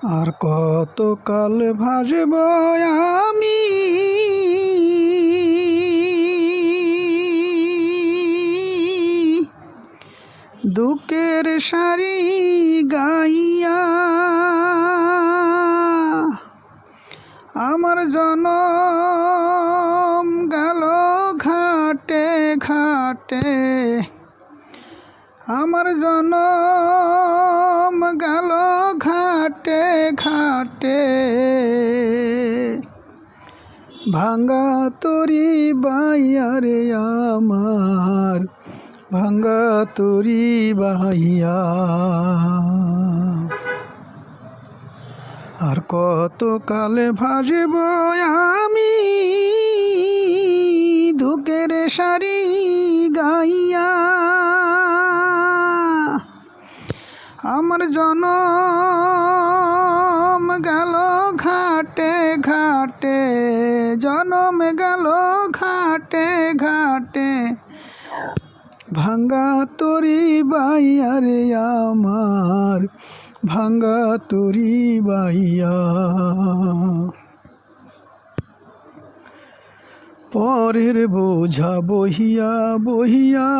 আর কতকাল ভাসব আমি দুঃখের সারি গাইয়া। আমার জনম গেল ঘাটে ঘাটে, আমার জনম গেল ঘাটে ঘাটে। ভাঙ্গা তরি বাইয়া রে আমার, ভাঙ্গা তরি বাইয়া। আর কতকাল ভাসব আমি দুঃখের সারি গাইয়া। আমার জনম গেল ঘাটে ঘাটে, জনম গেল ঘাটে ঘাটে। ভাঙ্গা তরি বাইয়া রে আমার, ভাঙ্গা তরি বাইয়া। পরের বোঝা বহিয়া বহিয়া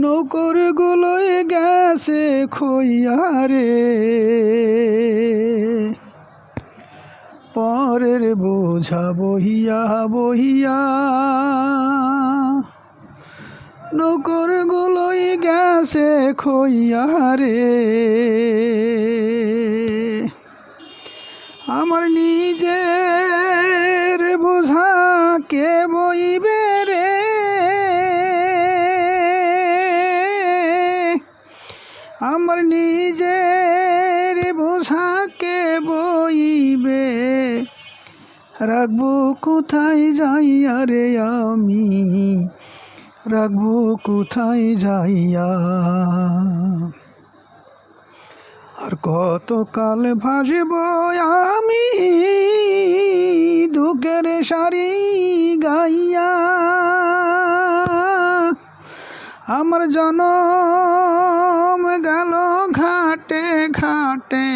নৌকর গুলোয় গেছে খইয়া রে। পরের বোঝা বহিয়া বহিয়া নৌকর গুলোয় গেছে খইয়া রে। আমার নিজের বোঝা কে বইবে রে, আমার নিজের বোঝা কে বইবে। রাখবো কোথায় যাইয়া রে আমি, রাখবো কোথায় যাইয়া। আর কতকাল ভাসব আমি দুঃখের সারি গাইয়া। আমার জনম গেল ঘাটে ঘাটে,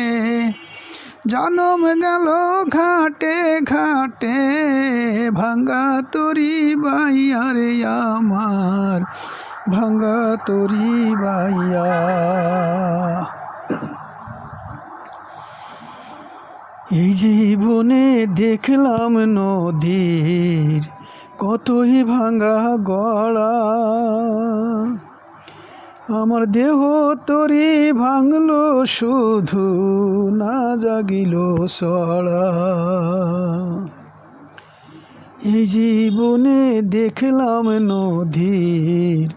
জনম গেল ঘাটে ঘাটে। ভাঙ্গা তরি বাইয়া রে আমার, ভাঙ্গা তরি বাইয়া। এই জীবনে দেখলাম নদীর কতই ভাঙ্গা গড়া। আমার দেহ তরি ভাঙলো শুধু, না জাগিল সড়া। এই জীবনে দেখলাম নদীর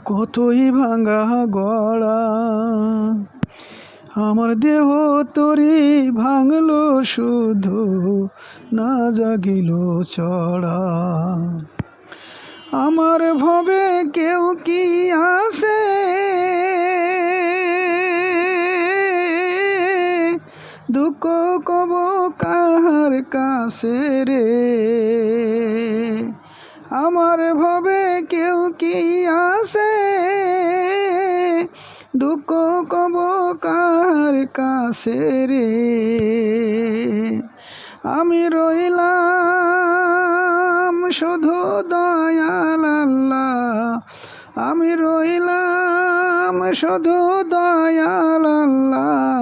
কতই ভাঙ্গা গড়া। আমার দেহ তরি ভাঙলো শুধু, না জাগিল চড়া। আমার ভবে কেউ কি আছে, দুঃখ কব কাহার কাছে রে। আমার ভবে কেউ কি আছে, দুঃখ কব কাহার কাছে রে। আমি রইলাম শুধু দয়াল আল্লাহ, আমি রইলাম শুধু দয়াল আল্লাহ।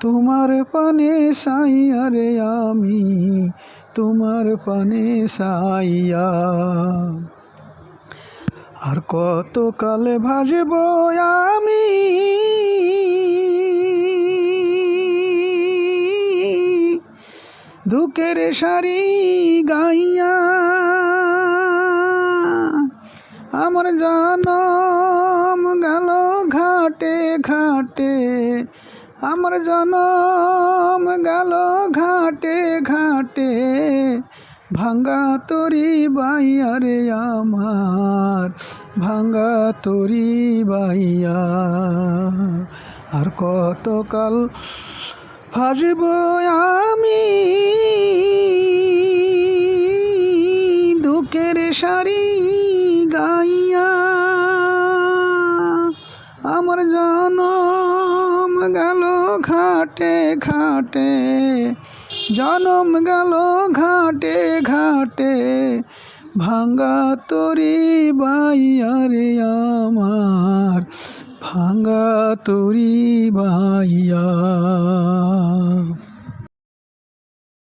তোমার পানে সাইয়া রে আমি, তোমার পানে সাইয়া। আর কতকাল ভাসব আমি দুঃখের সারি গাইয়া। আমার জনম গেল ঘাটে ঘাটে, আমার জনম গেল ঘাটে ঘাটে। ভাঙ্গা তরি বাইয়া রে আমার, ভাঙ্গা তরি বাইয়া। আর কতকাল ভাসব আমি দুঃখের সারি গাইয়া। আমার জনম গেল ঘাটে ঘাটে, জনম গেল ঘাটে ঘাটে, ভাঙ্গা তরি বাইয়া রে আমার, ভাঙ্গা তরি বাইয়া।